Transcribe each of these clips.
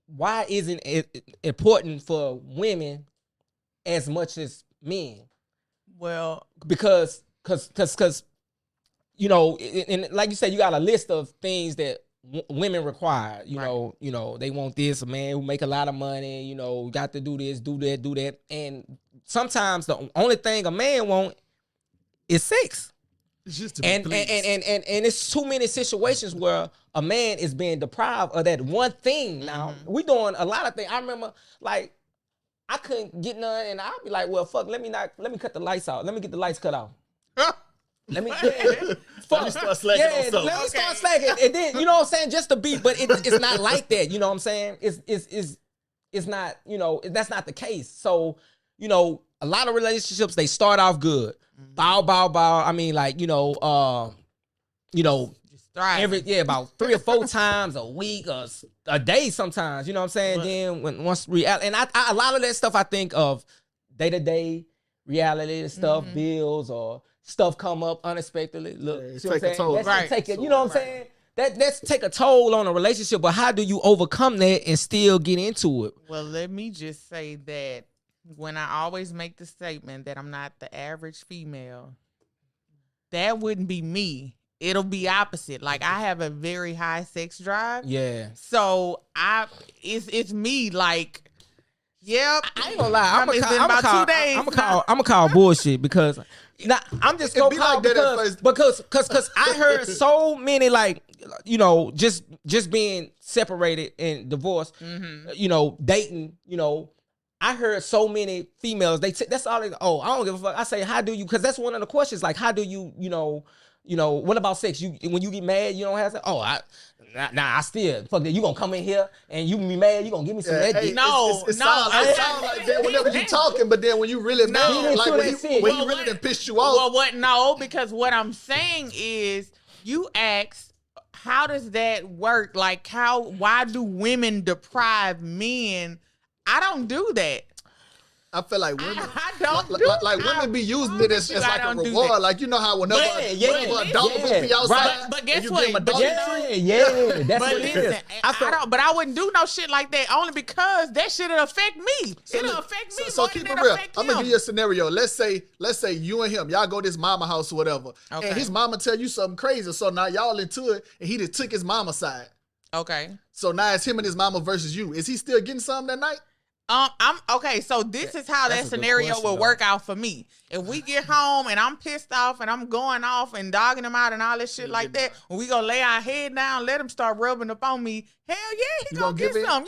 why isn't it important for women as much as men? Well, because you know, and like you said, you got a list of things that women require. You know, they want this, a man who make a lot of money. You know, got to do this, do that, and sometimes the only thing a man want is sex. It's just to be and pleased. and it's too many situations where a man is being deprived of that one thing. Now we doing a lot of things. I remember, like, I couldn't get none, and I'd be like, well, fuck, let me cut the lights out. Let me get the lights cut off. Let me Let me start slacking on something. Let me start slacking, and then, you know what I'm saying, just to be, but it's not like that. You know what I'm saying? It's not, you know, that's not the case. So, you know, a lot of relationships, they start off good. Bow. I mean, like, you know, about 3 or 4 times a week or a day sometimes, you know what I'm saying? What? Then once reality, and I a lot of that stuff I think of day-to-day reality stuff, bills or stuff come up unexpectedly. Look, see what I'm saying? That's take it, you know what I'm saying? That's take a toll on a relationship, but how do you overcome that and still get into it? Well, let me just say that when I always make the statement that I'm not the average female, that wouldn't be me. It'll be opposite. Like, I have a very high sex drive. Yeah. So it's me. Like, yep. I ain't gonna lie. I'm gonna call bullshit because now I'm just gonna call like because I heard so many, like, you know, just being separated and divorced, you know, dating, you know. I heard so many females, that's all they, I don't give a fuck. I say, how do you, because that's one of the questions, like, how do you, you know, what about sex? When you get mad, you don't have to, I still, fuck that, you gonna come in here and you be mad, you gonna give me some that dick. It sounds like that whenever you talking, but then when you really mad, like when you really done pissed you off. Well, because what I'm saying is, you ask, how does that work? Like, why do women deprive men? I don't do that. I feel like women, I don't do like women be using it as like a reward. Like, you know how whenever a dog be outside, but guess what? That's what it is. But I wouldn't do no shit like that only because that shit'll affect me. It'll affect me. So keep it real. I'm gonna give you a scenario. Let's say you and him, y'all go to his mama house or whatever, and his mama tell you something crazy. So now y'all into it, and he just took his mama side. Okay. So now it's him and his mama versus you. Is he still getting something that night? I'm okay. So this is how that scenario will work out for me. If we get home and I'm pissed off and I'm going off and dogging him out and all this shit like that, when we gonna lay our head down, let him start rubbing up on me. Hell yeah, he gonna get some.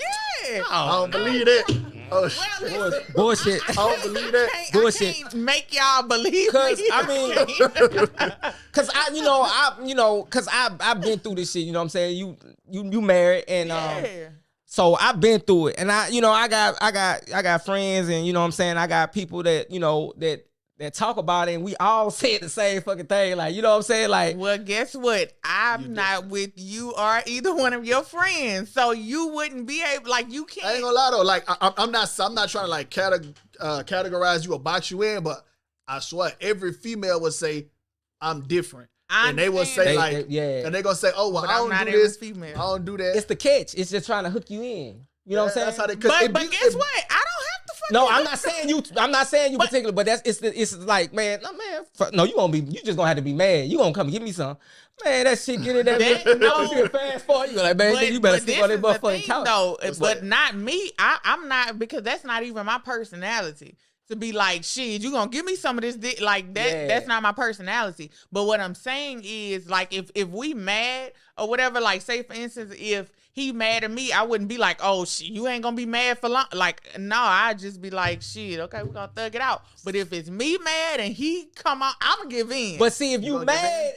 Yeah. I don't believe that. Oh shit. Bullshit. I don't believe that. Bullshit. I can't make y'all believe Cause me. I mean, cause I've been through this shit. You know what I'm saying? You married and so I've been through it, and I got friends, and you know what I'm saying, I got people that, you know, that talk about it, and we all say the same fucking thing, like, you know what I'm saying, like. Well, guess what? I'm not with you or either one of your friends, so you wouldn't be able, like, you can't. I ain't gonna lie though, like, I'm not trying to like categorize you or box you in, but I swear every female would say I'm different. And they will say and they gonna say, oh, well, I don't do this. I don't do that. It's the catch. It's just trying to hook you in. You know what I'm saying? That's how they. But guess what? I don't have to fucking. No, I'm not saying you particular. But it's like, man, no, you just gonna have to be mad. You gonna come give me some, man. That shit get it. That fast for you. Like, man, you better sleep on that motherfucking couch. No, but not me. I'm not, because that's not even my personality. To be like, shit, you gonna give me some of this dick, like that? Yeah. That's not my personality. But what I'm saying is, like, if we mad or whatever, like, say for instance, if he mad at me, I wouldn't be like, oh shit, you ain't gonna be mad for long. Like, no, I'd just be like, shit, okay, we're gonna thug it out. But if it's me mad and he come out, I'ma give in. But see, if you mad,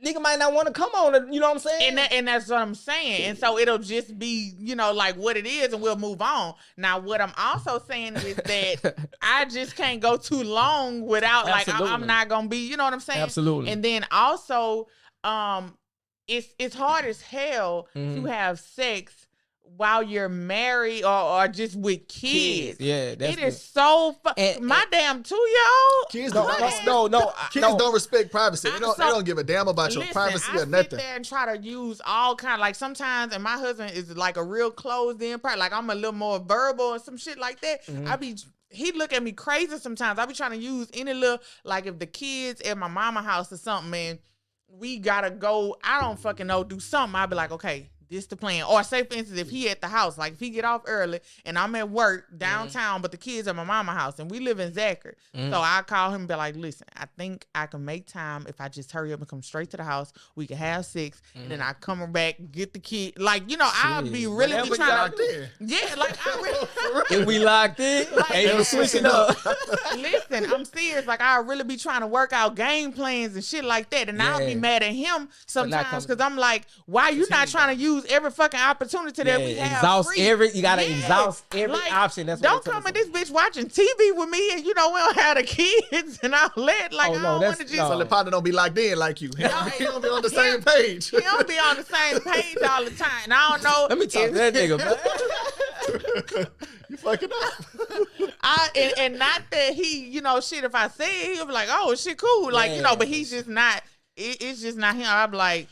nigga might not want to come on it, you know what I'm saying? And that's what I'm saying. And so it'll just be, you know, like what it is, and we'll move on. Now, what I'm also saying is that I just can't go too long without, like, I'm not going to be, you know what I'm saying? Absolutely. And then also, it's hard as hell to have sex while you're married or just with kids. Yeah, it is so my damn 2-year-old. Kids kids don't respect privacy. They don't give a damn about your privacy or nothing. I sit there and try to use all kind, like sometimes, and my husband is like a real closed in part. Like I'm a little more verbal or some shit like that. He look at me crazy sometimes. I be trying to use any little, like if the kids at my mama house or something, man, we gotta go, I don't fucking know, do something. I be like, okay, this the plan. Or say, for instance, if he at the house, like if he get off early and I'm at work downtown, but the kids at my mama house and we live in Zachary. So I call him and be like, listen, I think I can make time if I just hurry up and come straight to the house. We can have sex and then I come back, get the kid. Like, you know, I'll be really be trying to. Yeah, like I really. If we locked in, ain't no switching up. Listen, I'm serious. Like I really be trying to work out game plans and shit like that. And I'll be mad at him sometimes because I'm like, why you not trying to use every fucking opportunity that we have free? You gotta exhaust every option. That's don't come at this bitch watching TV with me and you know we don't have the kids and all that. Like I don't want to just. So the partner don't be locked in like you. He don't be on the same page. He don't be on the same page all the time. And I don't know. Let me talk to that nigga, man. You fucking up. And not that he, you know, shit. If I say it, he'll be like, oh, shit, cool. Like you know, but he's just not. It's just not him. I'm like.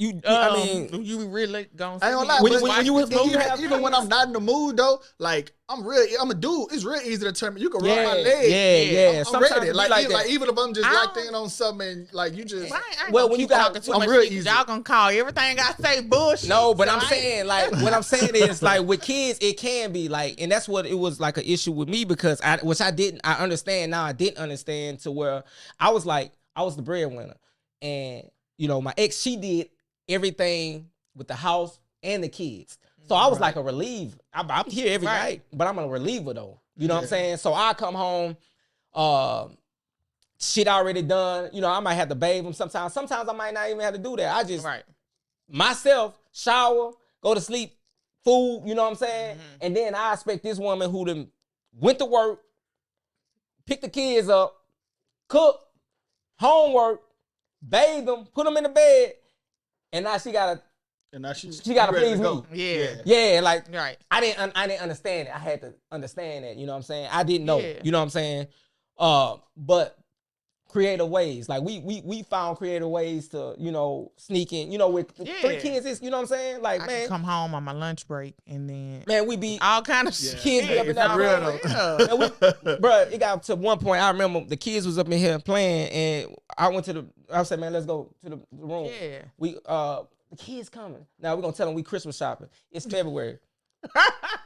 I mean, you really gonna? I ain't gonna lie. Even when I'm not in the mood though, like I'm a dude. It's real easy to turn me. You can rub my leg. Yeah. I'm ready. Like even if I'm just locked in on something, like you just. Well, when you got, I'm real easy. Y'all gonna call everything I say bullshit. No, but I'm saying like what I'm saying is like with kids, it can be like, and that's what it was like an issue with me because I understand now. I didn't understand to where I was the breadwinner, and you know my ex, she did everything with the house and the kids. So I was like a reliever. I'm here every night, but I'm a reliever though. You know what I'm saying? So I come home, shit already done. You know, I might have to bathe them sometimes. Sometimes I might not even have to do that. I just, myself, shower, go to sleep, food, you know what I'm saying? And then I expect this woman who done went to work, pick the kids up, cook, homework, bathe them, put them in the bed, and now she gotta please me. Yeah. Like I didn't understand it. I had to understand that. You know what I'm saying? I didn't know. You know what I'm saying? But creative ways, like we found creative ways to sneak in. You know, with 3 kids, it's, you know what I'm saying? Like I come home on my lunch break and then we be all kind of kids be up in that. Bro, it got to one point. I remember the kids was up in here playing, and I said, man, let's go to the room. Yeah, the kids coming. Now we're gonna tell them we Christmas shopping. It's February.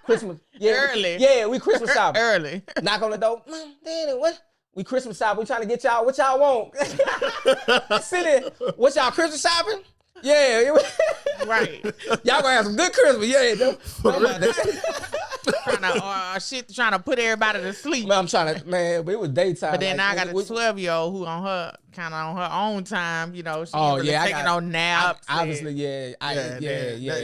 Christmas. Early. Yeah, we Christmas shopping. Early. Knock on the door. Mom, Daddy, what? We Christmas shopping. We trying to get y'all what y'all want. Sit in. What y'all Christmas shopping? Yeah. Right. Y'all gonna have some good Christmas. Yeah. Trying to put everybody to sleep. Man, but it was daytime. But then I got a 12-year-old who on her own time, she taking on naps. Obviously,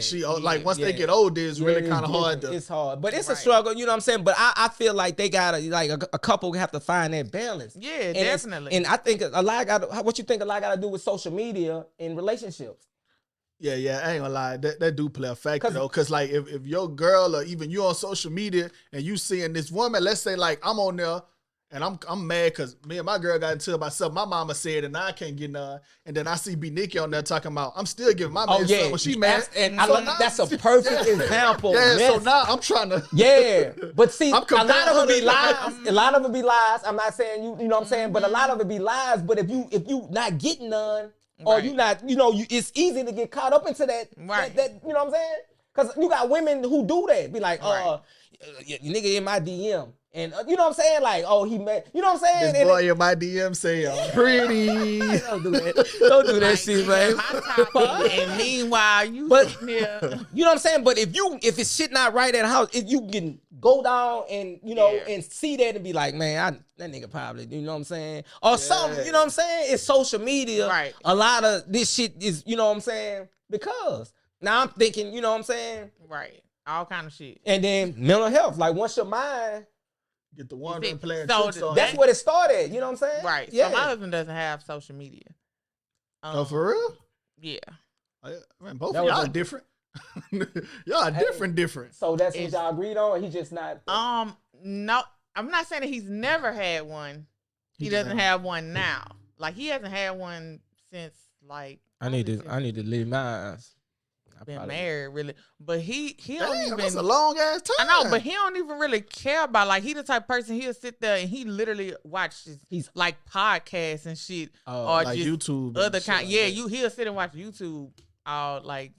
She once they get older, it's really kind of hard. It's hard, but it's a struggle. You know what I'm saying? But I feel like they gotta a couple have to find that balance. Yeah, definitely. And I think a lot what you think a lot got to do with social media in relationships. Yeah, I ain't gonna lie. That do play a factor though, cause like if your girl or even you on social media and you seeing this woman, let's say like I'm on there and I'm mad cause me and my girl got into it about something my mama said and I can't get none, and then I see Nikki on there talking about I'm still giving my man something when she mad. And that's a perfect example. So now I'm trying to. Yeah, but see, a lot of it be lies. A lot of it be lies. I'm not saying you know what I'm saying, but a lot of it be lies. But if you not getting none. Or you not, it's easy to get caught up into that, that you know what I'm saying? Because you got women who do that. Be like, nigga in my DM. And you know what I'm saying? Like, he mad. You know what I'm saying? This boy in my DM say I'm pretty. Don't do that. Don't do that shit, man. And meanwhile, you know what I'm saying? But if it's shit not right at the house, if you can go down and, and see that and be like, man, that nigga probably, you know what I'm saying? Or something, you know what I'm saying? It's social media. Right. A lot of this shit is, you know what I'm saying? Because now I'm thinking, you know what I'm saying? Right. All kind of shit. And then mental health. Like, once your mind... Get the wandering playing tricks on. That's what it started. You know what I'm saying? Right. Yeah. So my husband doesn't have social media. For real? Yeah. Man, both of y'all are different. Y'all different. So that's what y'all agreed on. Or he just not. No, I'm not saying that he's never had one. He doesn't have one now. Like he hasn't had one since like. I need to leave my eyes. Been married really, but he don't even. That's a long ass time. I know, but he don't even really care about like he the type of person he'll sit there and he literally watches like podcasts and shit or like just YouTube other kind. Yeah, he'll sit and watch YouTube all like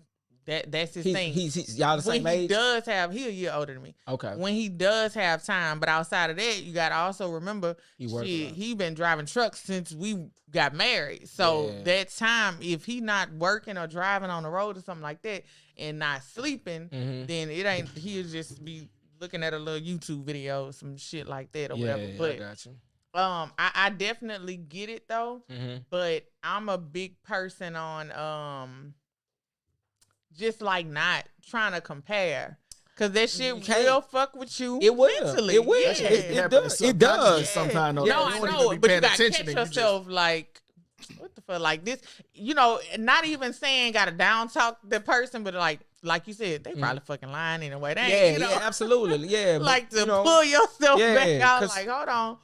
that. That's his thing. He's y'all the same age. He a year older than me. Okay. When he does have time, but outside of that, you gotta also remember he been driving trucks since we got married. So that time, if he not working or driving on the road or something like that and not sleeping, then it ain't. He'll just be looking at a little YouTube video, some shit like that or whatever. But I got you. I definitely get it though. But I'm a big person on just like not trying to compare. Cause that shit will fuck with you. It will. Mentally. It will. Yeah. It does. Sometimes. No, I know. But you gotta catch yourself like, what the fuck? Like this, not even saying gotta down talk the person, but like you said, they probably fucking lying in a way. They ain't, yeah, absolutely. Yeah. Like to pull yourself back out, like, hold on.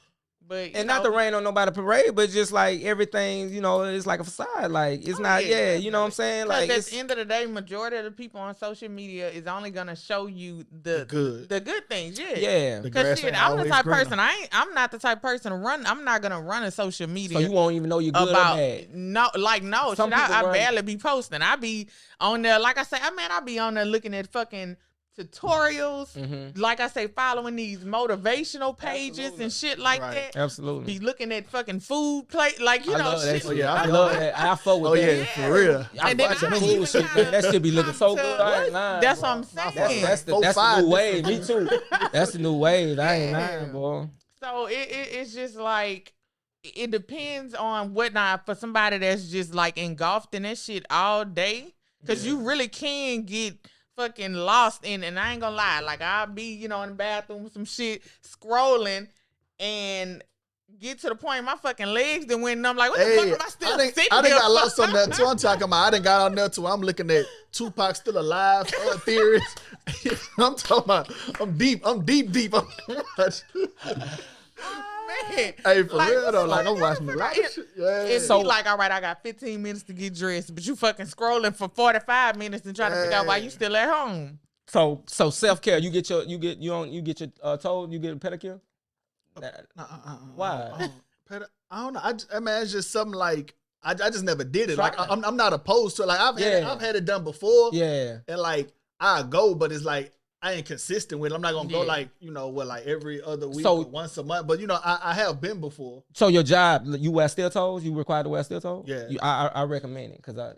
But not to rain on nobody parade, but just like everything, it's like a facade. Like it's not, you know what I'm saying? Like at the end of the day, majority of the people on social media is only gonna show you the good things. Yeah. Because shit, I'm the type of person. I'm not the type of person to run. I'm not gonna run a social media. So you won't even know you're good or bad. No. Shit, I barely be posting. I be on there, like I say, I be on there looking at fucking tutorials, like I say, following these motivational pages and shit like that. Absolutely. Be looking at fucking food plate, like shit. I love that. I fuck with that. Yeah, for real. And then food shit, that shit be looking so good. I ain't lying. That's what I'm saying. That's the new wave. Me too. That's the new wave. I ain't lying, boy. So it's just like it depends on what not for somebody that's just like engulfed in that shit all day, because you really can get fucking lost in, and I ain't gonna lie, like I'll be, in the bathroom with some shit scrolling and get to the point my fucking legs then went numb. Like, what the fuck am I still sitting I done here got lost on that too. I'm talking about I done got on there too. I'm looking at Tupac still alive, theories. I'm talking about I'm deep. Man. Hey, for real though, like I'm watching the light. It's so like, all right, I got 15 minutes to get dressed, but you fucking scrolling for 45 minutes and trying to figure out why you still at home. So self-care, you get your toes, you get a pedicure? Why? I don't know. I mean, it's just something like I just never did it. Like I'm not opposed to it. Like I've had it done before. Yeah. And like I go, but it's like I ain't consistent with it. I'm not gonna go like, like every other week or once a month. But I have been before. So your job, you wear steel toes? You required to wear steel toes? Yeah. I recommend it because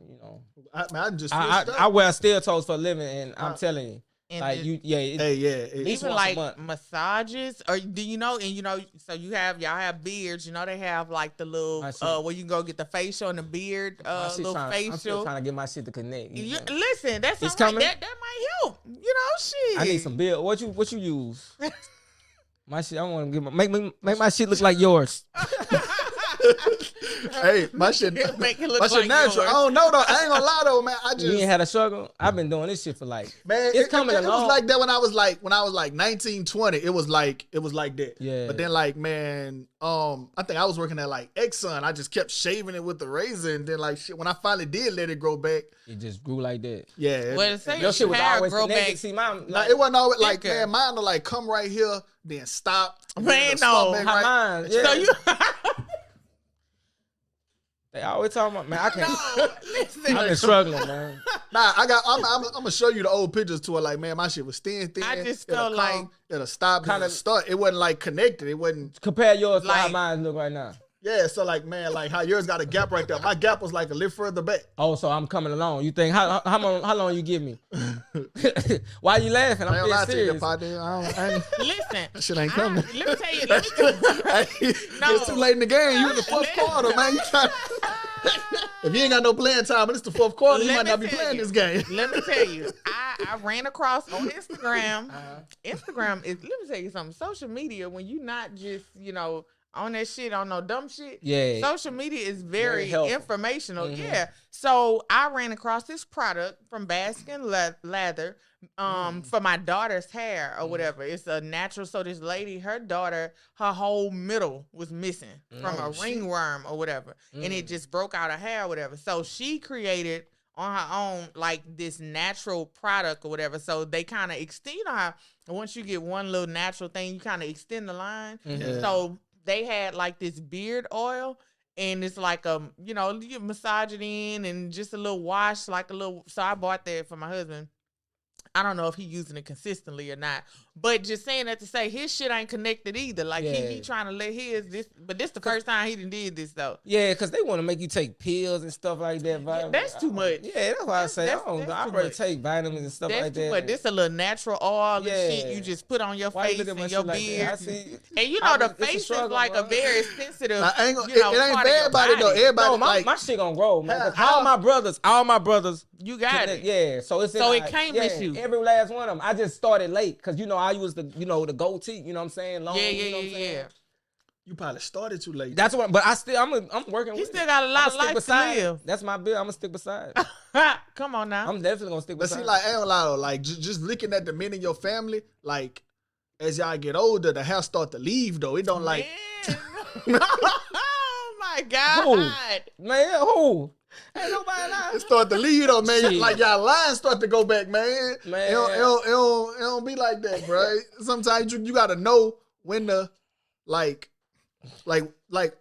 I wear steel toes for a living, and I'm telling you. And like even like massages, or do and so y'all have beards, they have like the little where you can go get the facial and the beard facial. I'm still trying to get my shit to connect. Listen, that's something that might help. Shit. I need some beard. What you use? My shit. I want to make my shit look like yours. Hey, my shit make it look like natural. Yours. I don't know though. I ain't gonna lie though, man. You ain't had a struggle. I've been doing this shit for like, man. It's coming along. It was like that when I was like 19, 20. It was like that. Yeah. But then like, man, I think I was working at like Exxon. I just kept shaving it with the razor, and then like shit. When I finally did let it grow back, it just grew like that. Yeah. Well, say your shit was always grow back. See, mine, it wasn't always like, man, mine will like come right here, then stop. Man, no, mine. Yeah. So you. They always talking about, man, I can't. Listen. I've been struggling, man. Nah, I'm gonna show you the old pictures to it. Like, man, my shit was thin. I just felt like it'll stop, kind of start. It wasn't like connected. It wasn't. Compare yours to how mine look right now. Yeah, so like, man, like how yours got a gap right there. My gap was like a little further back. Oh, so I'm coming along. You think how long you give me? Why you laughing? I'm being serious. Listen, that shit ain't coming. Let me tell you. It's too late in the game. You in the fourth quarter, man. If you ain't got no playing time, but it's the fourth quarter, you might not be playing this game. Let me tell you, I ran across on Instagram. Instagram is, let me tell you something. Social media, when you not just, on that shit, on no dumb shit. Yeah. Social media is very informational. Mm-hmm. Yeah. So I ran across this product from Baskin Leather for my daughter's hair or whatever. It's a natural. So this lady, her daughter, her whole middle was missing from a ringworm or whatever. And it just broke out her hair or whatever. So she created on her own, like this natural product or whatever. So they kind of extend her. Once you get one little natural thing, you kind of extend the line. Mm-hmm. So they had like this beard oil, and it's like you massage it in and just a little wash, like a little. So I bought that for my husband. I don't know if he's using it consistently or not, but just saying that to say his shit ain't connected either. Like he trying to let but this the first time he done this though. Yeah, because they want to make you take pills and stuff like that. Yeah, that's too much. Yeah, that's why I say I'd rather take vitamins and stuff like that. But this a little natural oil and shit you just put on your face and your beard. And you know the face is like a very sensitive. It ain't for everybody though. Everybody my shit gonna grow, man. All my brothers. You got it. Yeah, so it can't miss you. Every last one of them. I just started late because I was the goatee. You know what I'm saying? Long, yeah. You probably started too late. That's what. But I'm working. He still got a lot of life to live. That's my bill. I'm gonna stick beside. Come on now. I'm definitely gonna stick beside. But see, like, I ain't lie, like just looking at the men in your family, like as y'all get older, the hair start to leave though. It don't like. Oh my God, who? Ain't nobody lying. It start to leave though, man. Shit. Like y'all lines start to go back, man. Man, it don't be like that, bro. Sometimes you gotta know when to like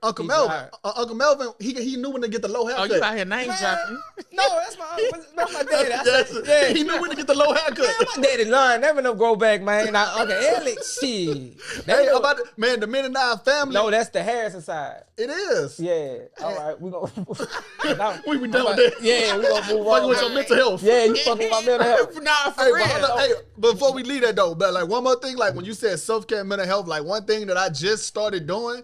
Uncle Melvin. Uncle Melvin, he knew when to get the low haircut. Oh, you out here name dropping? No, that's my daddy. He knew when to get the low haircut. Man, my daddy learned. Never enough grow back, man. Uncle Alex, shit. Hey, man, the men in our family. No, that's the Harrison side. It is. Yeah. All right, we gonna. we done with that. Yeah, we gonna move on. Fucking with your mental health. Yeah, you fucking with my mental health. Nah, for real. Hey, before we leave that though, but like one more thing, like when you said self-care and mental health, like one thing that I just started doing,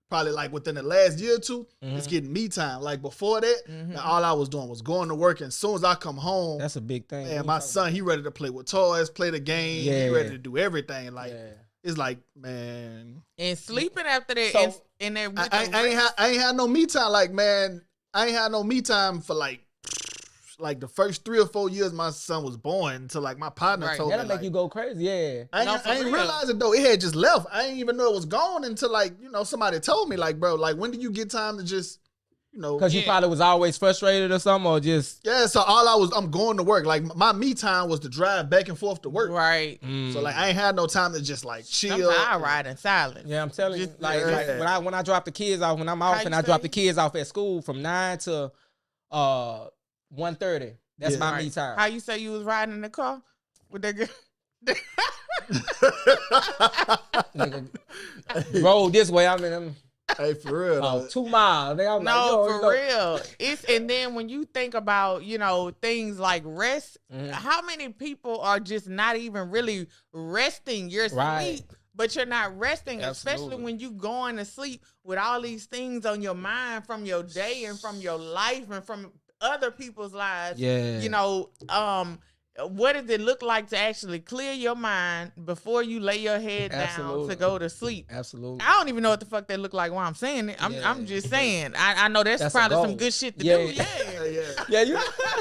probably like within the last year or two, is getting me time. Like before that, all I was doing was going to work, and as soon as I come home, that's a big thing. Man, my son, he ready to play with toys, play the game, he ready to do everything. Like it's like, man, and sleeping after that, and then I ain't had no me time. Like, man, I ain't had no me time for like the first 3 or 4 years my son was born until like my partner told me. That'll make you go crazy, yeah. I ain't realize it though. It had just left. I didn't even know it was gone until like, somebody told me like, bro, like when do you get time to just, Because you probably was always frustrated or something or just. Yeah, so I'm going to work. Like my me time was to drive back and forth to work. Right. So like I ain't had no time to just like chill. Sometimes I ride in silence. Yeah, I'm telling you. Like when I drop the kids off, when I'm off and I drop the kids off at school from 9 to 1:30. That's my me time. How you say you was riding in the car with that girl? Roll this way. I'm in them. Hey, for real. 2 miles. Real. And then when you think about, things like rest, how many people are just not even really resting your sleep, but you're not resting, especially when you going to sleep with all these things on your mind from your day and from your life and from other people's lives. What does it look like to actually clear your mind before you lay your head down to go to sleep? Absolutely. I don't even know what the fuck that look like while I'm saying it. I'm just saying. I know that's probably some good shit to do. Yeah. I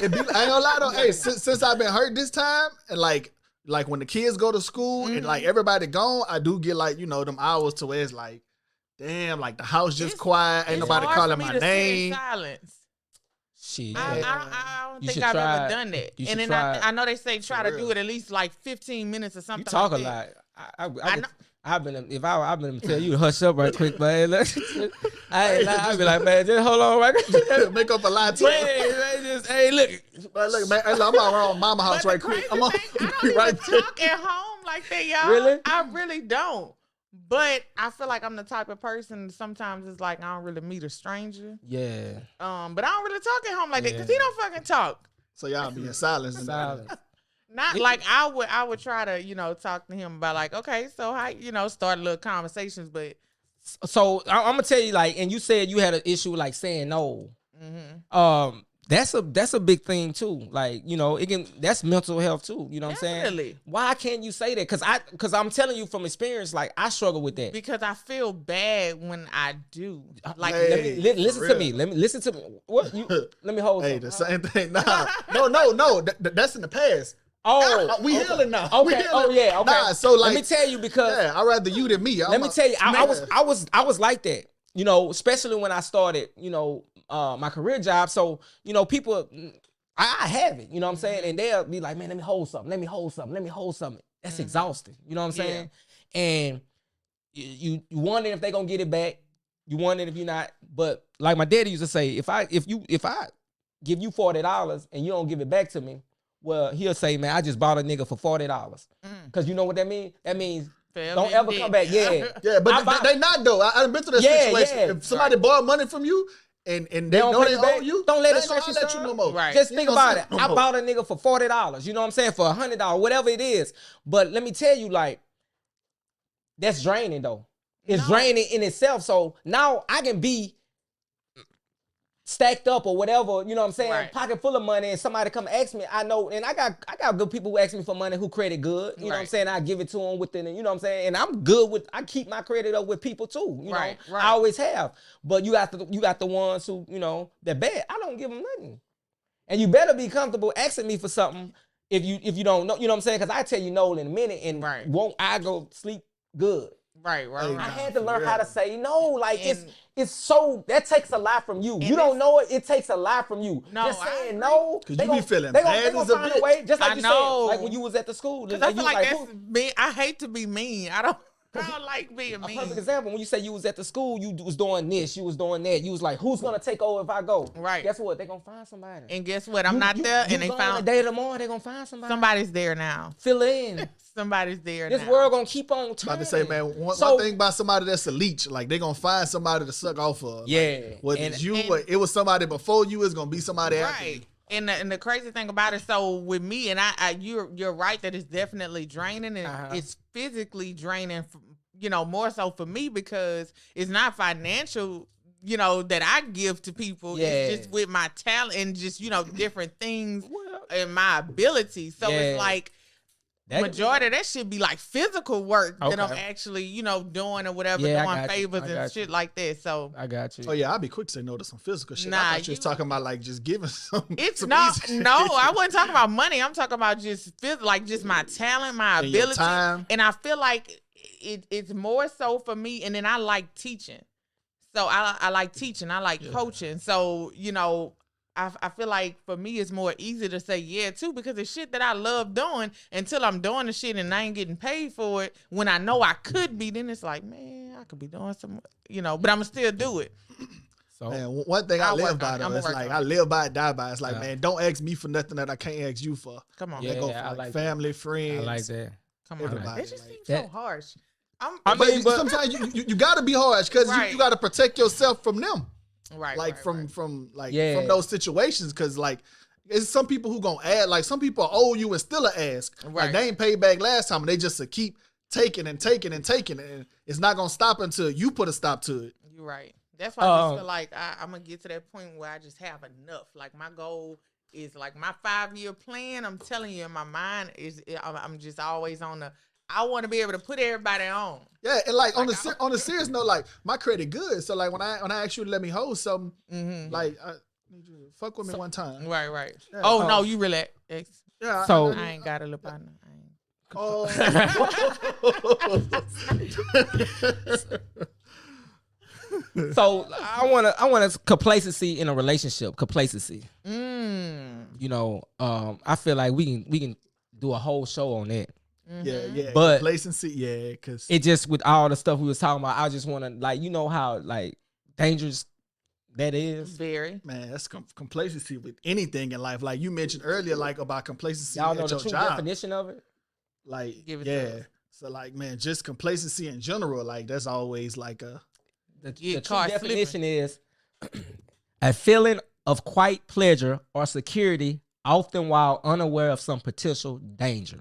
ain't gonna lie though. Hey, since I've been hurt this time, and like when the kids go to school and like everybody gone, I do get like them hours to where it's like, damn, like the house just quiet, ain't nobody calling my name. Silence. Shit. I don't think I've ever done that. And then I know they say try to do it at least like 15 minutes or something. You talk like a that. lot. I've been to tell you to hush up right quick, man. I'd be like, man, just hold on right quick. Make up a lie to hey, look. Look, man, I'm around mama house right quick. I don't even talk at home like that, y'all. Really? I really don't. But I feel like I'm the type of person, sometimes it's like I don't really meet a stranger. Yeah. But I don't really talk at home like that because he don't fucking talk. So y'all be in silence. Not like I would try to, talk to him about like, okay, so how, start little conversations, but. So I'm going to tell you like, and you said you had an issue with like saying no. that's a big thing too. Like, you know, that's mental health too. You know what I'm saying? Why can't you say that? Because I'm telling you from experience, like I struggle with that. Because I feel bad when I do. Like, listen to me. Let me listen to me. What you? Let me hold. Hey, the same thing. Nah, no. That's in the past. Oh, we healing now. Okay. Healing. Oh yeah. Okay. Nah, so like, let me tell you because I'd rather you than me. Let me tell you, I was like that. You know, especially when I started. You know, my career job. So you know, people, I have it. You know what I'm saying? And they'll be like, man, let me hold something. That's exhausting. You know what I'm saying? Yeah. And you wonder if they're gonna get it back. You wonder if you're not. But like my daddy used to say, if I give you $40 and you don't give it back to me. Well, he'll say, man, I just bought a nigga for $40. Because you know what that means? That means don't ever come back. Yeah. Yeah, but they not though. I've been through that situation. Yeah. If somebody borrowed money from you and they know they owe you, don't let it stress you, son. No more. Right. Just think about it. I bought a nigga for $40. You know what I'm saying? For $100, whatever it is. But let me tell you, like, that's draining though. It's draining in itself. So now I can be stacked up or whatever, you know what I'm saying, right. Pocket full of money, and somebody come ask me, I know, and I got good people who ask me for money who credit good, you know what I'm saying, I give it to them within, you know what I'm saying, and I'm good with, I keep my credit up with people too, you know, I always have, but you got the ones who, you know, they're bad, I don't give them nothing, and you better be comfortable asking me for something if you don't know, you know what I'm saying, because I tell you no in a minute, and won't I go sleep good. Right. I had to learn how to say no. Like, it's so, that takes a lot from you. You don't know it. It takes a lot from you. No, just saying no. Because you be feeling bad. They gonna find a way. Just like I you know. said, like when you was at the school. Because I feel like that's mean. I hate to be mean. I don't like being mean. A perfect example, when you say you was at the school, you was doing this, you was doing that. You was like, who's going to take over if I go? Right. Guess what? They're going to find somebody. And guess what? I'm not there. And they found. The day tomorrow, they're going to find somebody. Somebody's there now. Fill in. Somebody's there now. This world going to keep on turning. About to say, man, one thing about somebody that's a leech, like they going to find somebody to suck off of. Yeah. Like, whether it's you, it was somebody before you, it's going to be somebody after you. And the crazy thing about it, so with me, and you're right that it's definitely draining, and it's physically draining, you know, more so for me because it's not financial, you know, that I give to people. Yeah. It's just with my talent and just, you know, different things and my ability. So it's like majority of that should be like physical work that I'm actually, you know, doing or whatever, doing favors and shit like that. So I got you. Oh yeah, I'd be quick to say no to some physical shit. I thought you was talking about like just giving some. It's not. No, I wasn't talking about money. I'm talking about just like just my talent, my ability, time. And I feel like it's more so for me. And then I like teaching. So I like teaching. I like coaching. So, you know, I feel like for me it's more easy to say yeah too because it's shit that I love doing until I'm doing the shit and I ain't getting paid for it. When I know I could be, then it's like, man, I could be doing some, you know, but I'm gonna still do it. So man, one thing I live by though, it's like I live by it, die by it. It's like, man, don't ask me for nothing that I can't ask you for. Come on, that go for I like family, friends. I like that. Come on, everybody. It just seems so harsh. But sometimes you got to be harsh because you got to protect yourself from them. Right. Like from those situations. Because like, it's some people who gonna add, like some people owe you and still ask. Right. Like they ain't paid back last time and they just keep taking and taking and taking. And it's not gonna stop until you put a stop to it. You're right. That's why I just feel like I'm gonna get to that point where I just have enough. Like my goal is like my 5-year plan. I'm telling you, in my mind I'm just always on the. I want to be able to put everybody on. Yeah, and like on a serious note, like my credit good. So like when I ask you to let me hold something, like I need you to fuck with me one time. Right. Yeah. Oh no, you relax. Yeah. So I ain't got a little partner. Oh. So I want complacency in a relationship. Complacency. You know, I feel like we can do a whole show on that. Yeah, but complacency, because it just with all the stuff we was talking about, I just want to like, you know how like dangerous that is. Very, man. That's complacency with anything in life. Like you mentioned earlier, like about complacency. Y'all know at the your true job. definition of it. Like, so like, man, just complacency in general. Like that's always like the true definition is a feeling of quiet pleasure or security, often while unaware of some potential danger.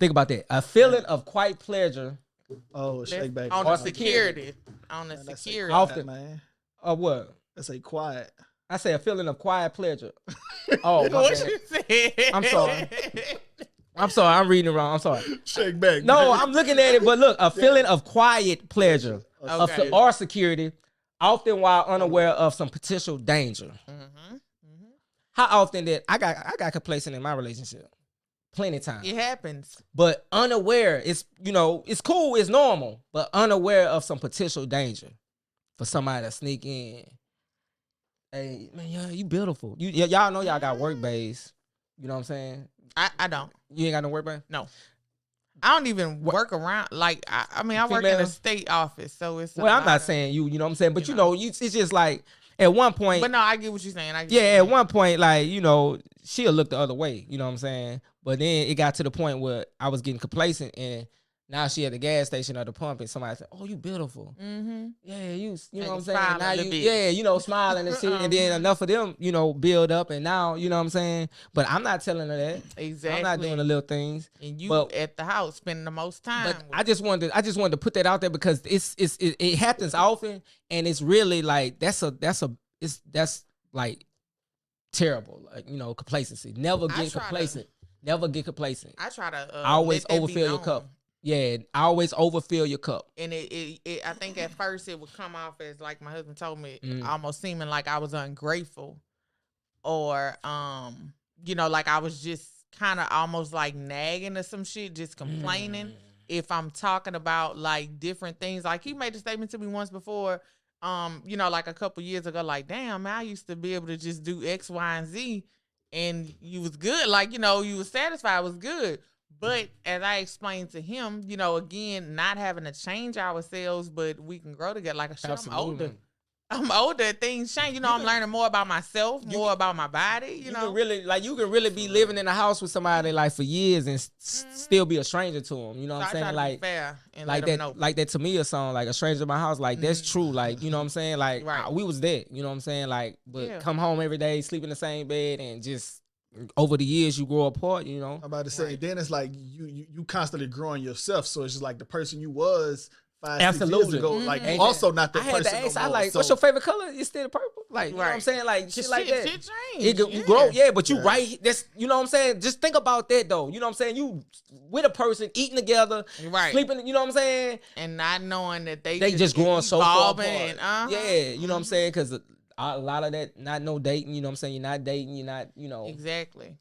Think about that. A feeling of quiet pleasure. Oh, shake back. On the security. On the security. Often, man. Or what? Let's say quiet. I say a feeling of quiet pleasure. Oh, my what bad. you said? I'm sorry. I'm reading it wrong. I'm sorry. Shake back. No, I'm looking at it, but look, a feeling of quiet pleasure or security, often while unaware of some potential danger. Mm-hmm. Mm-hmm. How often did I got complacent in my relationship? Plenty of times. It happens. But unaware, it's it's cool, it's normal, but unaware of some potential danger for somebody to sneak in. Hey, man, yeah, you beautiful. Y'all know y'all got work bays. You know what I'm saying? I don't. You ain't got no work bay? No. I don't even work around. Like, I mean, I work in a state office, so it's. Well, I'm not saying you know what I'm saying? But, it's just like, at one point. But no, I get what you're saying. At one point, like, she'll look the other way. You know what I'm saying? But then it got to the point where I was getting complacent, and now she at the gas station or the pump, and somebody said, "Oh, you beautiful." Mm-hmm. Yeah, you know what I'm saying? Now you, smiling and shit, and then enough of them, build up, and now, you know what I'm saying? But I'm not telling her that. Exactly. I'm not doing the little things. And you at the house spending the most time. But I just wanted to put that out there because it happens often, and it's really like that's like terrible. Like, complacency. Never get complacent. Never get complacent. I try to always overfill your cup. Yeah, always overfill your cup. And it I think at first it would come off as, like my husband told me, almost seeming like I was ungrateful, or like I was just kind of almost like nagging or some shit, just complaining. If I'm talking about like different things, like he made a statement to me once before, like a couple years ago, like, damn, man, I used to be able to just do X, Y, and Z, and you was good, like, you was satisfied, was good. But as I explained to him, again, not having to change ourselves, but we can grow together. Like, I'm older. I'm older. Things change. I'm learning more about myself, more about my body. You know, you can really be living in a house with somebody like for years and still be a stranger to them. You know what I'm saying? I try to be fair and like that, know. Like that Tamia song, like A Stranger in My House. Like that's true. Like, you know what I'm saying? Like we was there. You know what I'm saying? Like, but come home every day, sleep in the same bed, and just. Over the years, you grow apart, I'm about to say, then it's like you constantly growing yourself. So it's just like the person you was 5-6 years ago, like also not the person. I had to ask, I like, what's your favorite color? It's still purple. Like, you know what I'm saying? Like, shit like that. Shit change. You grow, but you right. That's, you know what I'm saying? Just think about that though. You know what I'm saying? You with a person, eating together, sleeping, you know what I'm saying? And not knowing that they just growing so far apart. And, you know what I'm saying? Because a lot of that, not no dating, you know what I'm saying? You're not dating, you're not, Exactly.